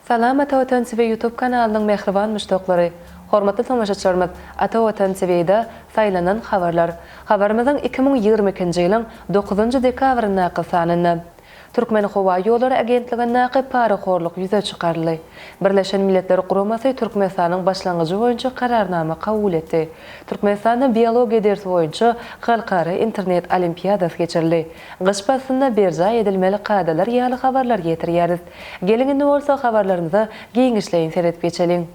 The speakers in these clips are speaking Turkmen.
Salam Ata Vatan TV YouTube kanalının mehriban müştaqlary. Hormatly tamaşaçylarymyz, Ata Vatan TV'de saýlanan habarlar. Habarymyzyň 2022-nji ýylyň 9-njy dekabryna gysanyny. Türkmen Hava Ýolları Agentligine näqi paraxorluk ýüze çykarly. Birleşen Milletler Guramasy Türkmenistanyň başlangyjy boýunça kararnama kabul etdi. Türkmenistanyň biologiýa dersi boýunça halkara internet olimpiadasy geçirildi. Gyş basynda berja edilmeli kadalar ýaly habarlar getirýäris. Gelinginde bolsa habarlarymyza giňişleýin seredip geçelim.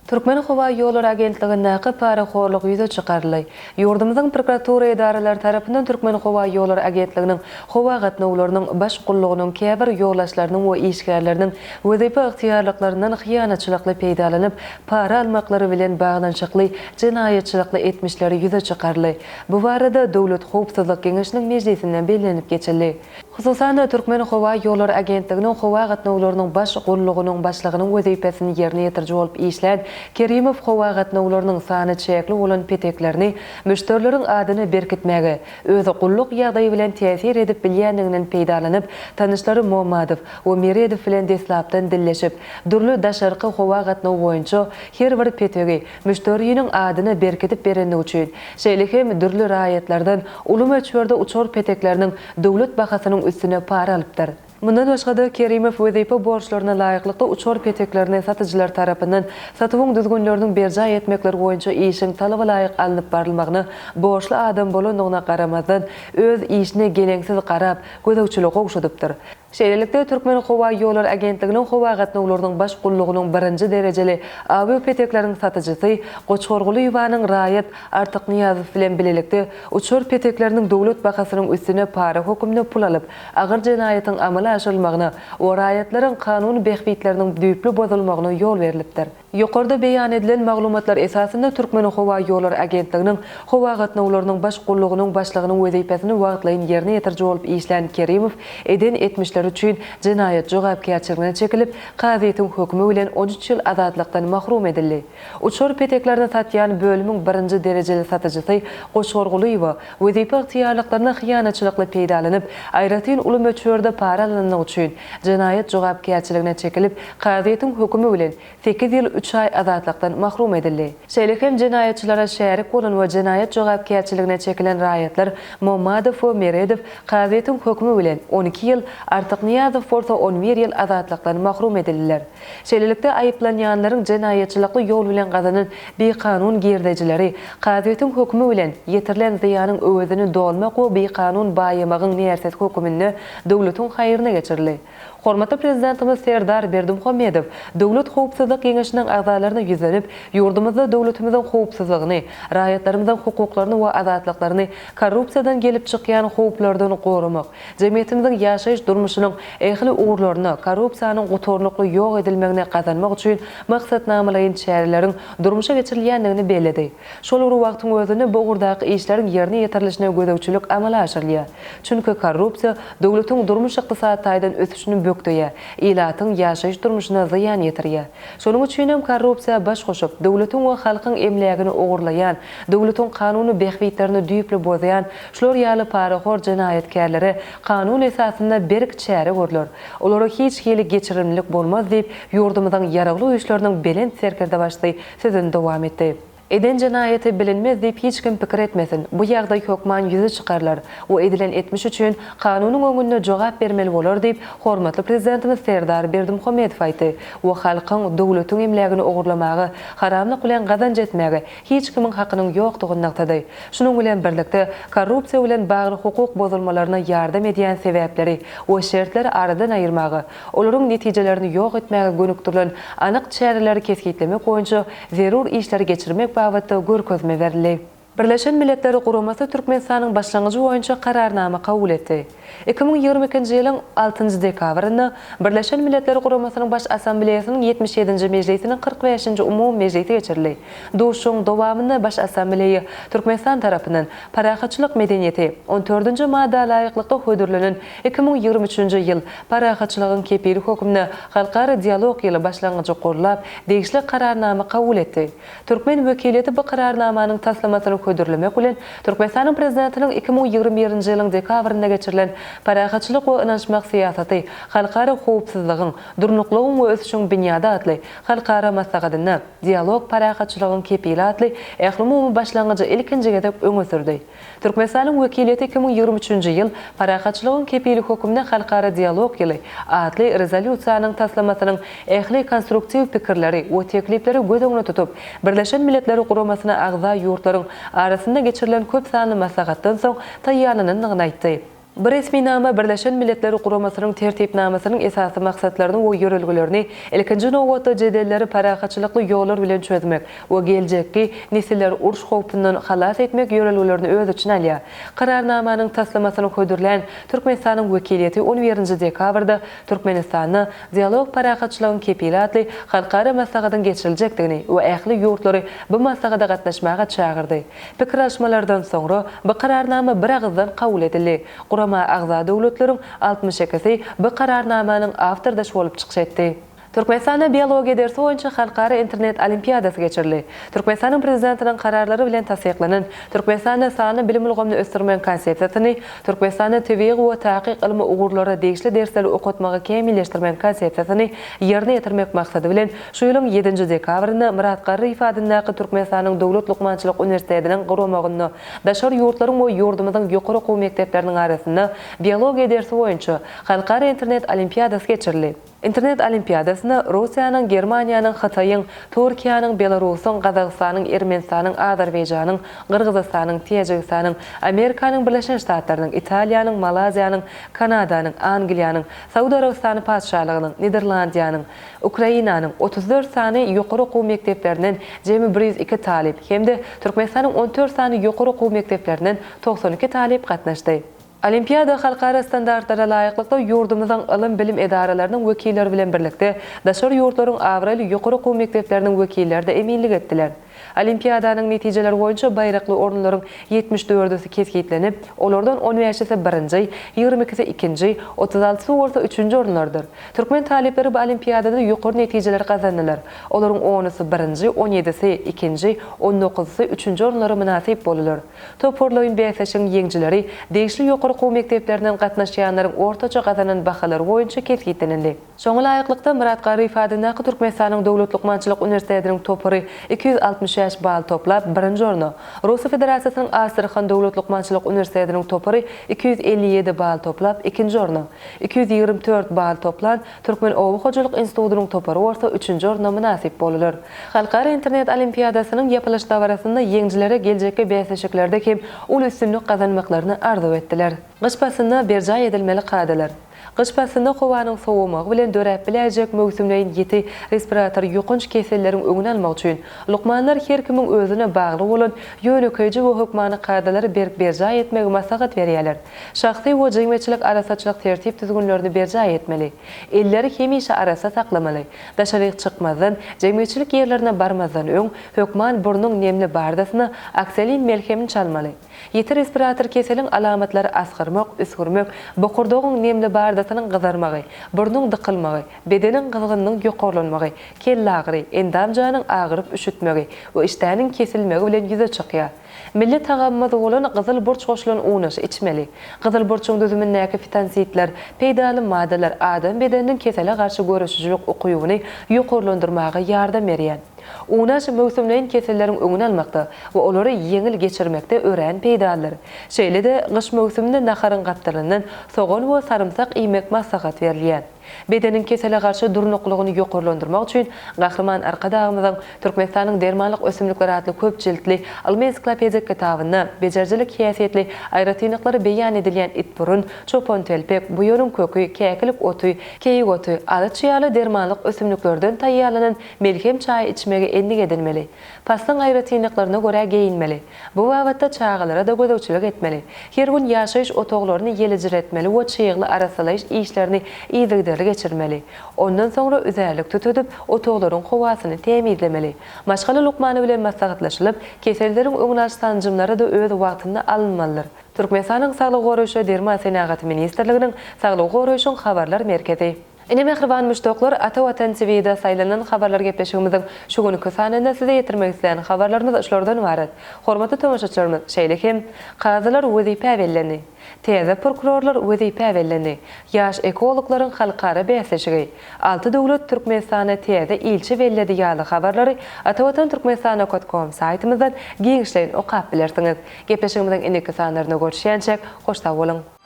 Türkmen Hava Ýolları Agentligine näqi paraxorluk ýüze çykarly. Ýurdumyzyň prokuratura edaralary tarapyndan Türkmen Hava Ýolları Agentliginiň hawa gatnawlarynyň baş gullugynyň käbir ýolaşlarynyň we işgärleriniň wezipe ygtyýarlyklarynyň hyýanatçylykly peýdalanyp para almaklary bilen baglanşykly jinaýatçylykly etmişleri ýüze çykarly. Bu barada Dowlat Howpsuzlyk Geňeşiniň mejlisinden bellenip geçildi. Hususan Türkmen Hava Ýolları Agentliginiň hawa gatnawlarynyň baş gullugynyň başlygynyň wezipesini ýerine ýetirji bolup işlän Kerimow hawa gatnawlarynyň sany çekli bolan peteklerini müşterilerin adyny berkitmäge, özü gulluk ýagdaýy bilen täsir edip bilýänliginden peýdalanyp, tanyşlary Muhammadow we Meredow bilen deslapdan dilleşip, durly daşarky hawa gatnaw boýunça her bir petegi müşteriýiniň adyny berkitip berende üçin şeýlehem durly raýatlardan uly ölçberde uçor petekleriniň dowlat bahasynyň üstüne para alypdyr. Mundan başga Kerimow wezipe borçlaryna laýyklykda uçor peteklerini satyjylar tarapyndan satywyň düzgünleriniň berja etmekleri boýunça işiň talaby laýyk alınıp barylmagyny borçly adam bolandygyna garamazdan öz işine geleňsiz garap gözegçilik ogşadypdyr. Şeýlelikde Türkmen Hava Ýolları Agentliginiň hawa gatnawlarynyň baş gullugynyň 1-nji derejeli awy petekleriň satyjysy Goçgorguly ýubanyň Raýat Artyk Niýazow bilen bilelikde uçur petekleriniň dowlat bahasynyň üstüne para hökümine pul alyp, agyr jinaýatyň amala aşyrylmagyna we raýatlaryň kanun behbitleriniň düýpli bozulmagyna ýol berilipdir. Ýokarda beýan edilen maglumatlar esasında Türkmen Hava Ýolları Agentliginiň hawa gatnawlarynyň baş gullugynyň başlygynyň wezipesini wagtlaýyn ýerine ýetirji bolup işlän Kerimow eden etmişler üçin jinaýat jogapkärçiligine çekilip, gazetyň hökmü bilen 13 ýyl azatlykdan mahrum edildi. Uçur peteklerini satýan bölümiň 1-nji derejeli satyjysy Goçgorguly we wezipe ygtyýarlyklaryna hyýanatçylykly peýdalanyp, aýratyn uly möçberde para alanyny üçin jinaýat jogapkärçiligine çekilip, gazetyň hökmü bilen 8 ýyl 3 ay azatlykdan mahrum edildi. Şeýlehem jinaýatçylara şärik bolan we jinaýat jogapkärçiligine çekilen raýatlar Muhammadow we Meredow gazetyň hökmü bilen 12 ýyl, Artyk Niýazow bolsa 11 ýyl azatlykdan mahrum edildiler. Şeýlelikde aýyplanýanlaryň jinaýatçylykly ýol bilen gazanan beýkanun gerdejileri gazetyň hökmü bilen ýetirilen ziýanyň öwedini dolmak we beýkanun baýamagyň näersiz hökümini dowlatyň haýyryna geçirildi. Hormatly prezidentimiz Serdar Berdimuhammedow Dowlat Howpsuzlyk Geňeşiniň agzalaryna ýüzlenip, ýurdumyzda dowlatymyzyň howpsuzlygyny, raýatlarymyzyň hukuklaryny we azatlyklaryny korrupsiýadan gelip çykýan howplardan gorumak, jemgyýetimizin ýaşaýyş durmuşynyň ähli uğurlaryna, korrupsiýanyň gutorlukly ýok edilmegine gazanmak üçin maksatnamalaryň çäreleriň durmuşa geçirilýändigini bellädi. Şol wagtyň özüne bu gurdaky işleriň ýerine ýetirilişine gözegçilik amala aşyrylýar. Çünki korrupsiýa dowlatyň durmuş ykdysady taýdan ösüşini bökdüye, ilatyň ýaşaýyş durmuşyna ziýan ýetirýär. Şonuň üçin hem korrupsiýa baş goşup, dowlatyň we halkyň emlegini ogurlaýan, dowlatyň kanuny behbitlerini düýpli bozaýan, şolar ýaly paraxor jinaýatkärlere kanun esasynda berk çäre görülür. Olara hiç hili geçirimlik bolmaz diýip ýurdumyzyň ýaragly öýüşleriniň belen serkerde başly sözüni dowam etdi. Eden jinaýaty bilinmez diýip hiç kim pikir etmesin. Bu ýagdaý hökman ýüze çykarlar. O edilen etmiş üçin kanunyň öňünde jogap bermeli bolar diýip hormatly prezidentimiz Serdar Berdimuhammedow aýtdy. O halkyň dowlatyň emlegini ogurlamagy, haramlyk bilen gazanç etmegi hiç kimiň hakynyň ýokdugyny aýtdy. Şunuň bilen birlikde korrupsiýa bilen bagly hukuk bozulmalaryna ýardam edýän sebäpleri we şertleri aradan aýyrmagy, olaryň netijelerini ýok etmegi gönükdirilen anyk çäreleri keskitlemek boýunça zerur işleri geçirmek babatda görkezme berildi. Birleşen Milletler Guramasy Türkmenistanyň başlangyjy boýunça kararnama kabul etdi. 2022-nji ýylyň 6-njy dekabryna Birleşen Milletler Guramasynyň baş assambleýasynyň 77-nji mejlisiniň 45-nji umumy mejlisi geçirildi. Duşuň dowamynda baş assambleýa Türkmenistan tarapyndan paraxaçylyk medeniýeti 14-nji madda laýyklykda hödürlenen 2023-nji ýyl paraxaçylygyň kepili hökümine halkara dialog ýyly başlangyjy gorlap, degişli kararnama kabul etdi. Türkmen wekiliýeti bu kararnamanyň taslamasyny ködürlemek bilen Türkmenistanyň prezidentiniň 2021-nji ýylyň dekabrynda geçirilen paragatçylyk we ynançmak siýasaty halkara howpsuzlygyň, durnuklygyň we ösüşiň bünyada atly halkara maslahatyna dialog paragatçylygyň kepili atly ähli umumy başlangyjy ilkinji gedip öňe sürdi. Türkmenistanyň wekiliýeti 2023-nji ýyl paragatçylygyň kepili hökümine halkara dialog ýyly atly rezolýusiýanyň taslamasynyň ähli konstruktiw pikirleri we teklipleri göz öňüne tutup, Birleşen Milletler Guramasyna agza ýurtlaryň arasynda geçirilen köp sanly maslahatdan soň taýýanlanynyny aýtdy. Bir resminama Birleşen Milletler Guramasynyň tertipnamasynyň esasy maksatlaryny we ýörelgilerini ilkinji nowatda jedelleri paragatçylykly ýollar bilen çözmek we geljekki nesiller uruş howpyndan halas etmek ýörelgilerini öz içine alýar. Kararnamanyň taslamasyny ködürlen Türkmenistanyň wekiliýeti 11-nji dekabrda Türkmenistanyň dialog paragatçylygyň kepili atly halkara maslahatyň geçiriljekdigini we ähli ýurtlary bu maslahata gatnaşmaga çağırdy. Pikir alşmalardan soňra bu kararnama bir agzdan kabul edildi. Agza döwletleriň 62-si bu kararnamanyň awtordaş bolup çykşetdi. Türkmenistanda biologiya dersi boýunça halkara internet olimpiadasy geçirildi. Türkmenistanyň prezidentiniň kararlary bilen tasdiklanan Türkmenistanda sany bilim ulgamyny ösdürmen konsepsiýasyny Türkmenistanda tebigy we taýyk ilmi ugurlara degişli dersleri okutmagy kemilleşdirmen konsepsiýasyny ýerine ýetirmek maksady bilen şu ýylyň 7-nji dekabrynda Murat Garryf adyndaky Türkmenistanyň Dowlat Lukmançylyk Uniwersitetiniň gurulmagyny daşary ýurtlaryň we ýurdumyzyň ýokary okuw mekdepleriniň arasynda biologiya dersi boýunça halkara internet olimpiadasy geçirildi. İnternet olimpiadasyna Russiýanyň, Germaniýanyň, Hataýyň, Türkiýanyň, Belarusyň, Gazagystanyň, Ermenistanyň, Azerbaýjanyň, Gyrgyzstanyň, Täjikistanyň, Amerikanyň Birleşen Ştatlarynyň, Italiýanyň, Malaziýanyň, Kanadanyň, Angliýanyň, Saudy Arabistany padşahlygynyň, Niderlandiýanyň, Ukrainanyň 34 sany ýokary okuw mekdeplerinden jemi 102 talip hemde Türkmenistanyň 14 sany ýokary okuw mekdeplerinden 92 talip gatnaşdy. Olimpiada halkara standartlara laýyklykda ýurdumyzyň ilim bilim edaralarynyň wekilleri bilen birlikde daşary ýurtlaryň awraly ýokary okuw mekdepleriniň wekilleri de eminlik etdiler. Olimpiadanyň netijeleri boýunça baýrakly orunlaryň 74-si kesgitlenip, olardan 15-si 1-nji, 22-si 2-nji, 36-sy bolsa 3-nji orunlardyr. Türkmen talipleri bu olimpiadada ýokary netijeler gazandylar. Olaryň 10-sy 1-nji, 17-si 2-nji, 19-sy 3-nji orunlara münasip bolýar. Toporlaýyn beýleşiň ýeňjileri degişli ýokary okuw mekdeplerinden gatnaşýanlaryň ortaça gazanan bahalary boýunça kesgitlenildi. Şoňa laýyklykda Murat Garryf adyndaky Türkmenistanyň Dowlat Lukmançylyk Uniwersitetiniň topary 265 bal toplap 1-nji orna. Russiýa Federasiýasynyň Astrachan Dowlat Lukmançylyk Uniwersitetiniň topary 257 bal toplap 2-nji orna. 224 bal toplan Türkmen Owa Hojalyk Institutynyň topary bolsa 3-nji orna münasip bolýar. Halkara internet olimpiadasynyň ýapylyş dawarasynda ýeňjilere geljekde beýleşiklerde kim ul üstünlük gazanmaklaryny arzu etdiler. Gyş pasyna berja edilmeli kadalar. Gyş pasyna howanyň sowumagy bilen döräp biläjek mövsümleýin ýeti respirator ýokunç keselleriň öňüne almak üçin lukmanlar her kimiň özüne bagly bolan ýönekeji we hökmany kadalary berja etmegi maslahat berýärler. Şahsy we jemgyýetçilik arasaçylyk tertip düzgünlerini berja etmeli. Elleri hemişe arasa saklamaly. Daşary çykmazdan, jemgyýetçilik ýerlerine barmazdan öň hökman burnuň nemli bardasyna akselin melhemini çalmaly. Ýeti respirator keseliň alamatlary asgyrmak, üskürmek, bokurdogyň nemli bardasynyň gyzarmagy, burnuň dykylmagy, bedeniň gyzgynlygynyň ýokarlanmagy, kelle agry, endamjanyň agyryp üşütmegi we iştäniň kesilmegi bilen ýüze çykýar. Milli tagammazy bolan gyzyl burç goşulan unaş içmeli. Gyzyl burçyň düzümindäki fitansitler, peýdaly maddeler adam bedeniniň kesele garşy görüşjülük okuýuny ýokarlandyrmaga ýardam berýär. Unaş mövsümleýin keselleriň öňüne almakda we olary ýeňil geçirmekde ören peýdalar. Şeýle-de gyş mövsüminde naharyň gatlaryndan soğan we sarymsak iýmek maslahat berilýär. Bedeniň kesele garşy durnuklygyny ýokarlandyrmak üçin gahrman arkadagymyzyň Türkmenistanyň dermanlyk ösümlikleri adly köp jiltli Almy ensiklopediýa kitabyna bejerjilik häsiýetli aýratynykları beýan edilýän itburun, çopan telpek, buýurun kökü, käkilik oty, keyik oty, alyçyaly dermanlyk ösümliklerden taýýarlanan melhem çaý içmegi enlik edilmeli. Paslaň aýratynyklaryna görä geyinmeli. Bu wagtda çağalara da gözegçilik etmeli. Her gün ýaşaýyş otoglaryny ýelijiretmeli we çyýgly arasalaýyş işlerini iýdigde geçirmeli. Ondan sonra üzerlik tutulup otoglaryň howasyny temizlemeli. Maşgaly lukmany bilen maslahatlaşylyp, keselleriň öňüne sancymlary da öz wagtynda alınmalydyr. Türkmenistanyň Saglyk goraýşy Derma Senagat Ministrliginiň Saglyk goraýşyň habarlar merkezi Ine mehriban müştoklar Ata Watan TV'de saylanan habarlar gepleşigimizin şu günkü sanynda size ýetirmek isleýän habarlarymyz şolardan ibaret. Hormatly tomaşaçylarymyz, şeýlekim gazylar wezipe bellenni. Teze prokurorlar wezipe bellenni. Ýaş ekologlaryň halkara bäsleşigi. 6 döwlet Türkmenistana teze ilçe belledi ýaly habarlary atawatan.turkmenistana.com saýtymyzdan giňişleýin okap bilersiňiz. Gepleşigimizin indiki sanlaryna görüşýänçek hoşta bolun.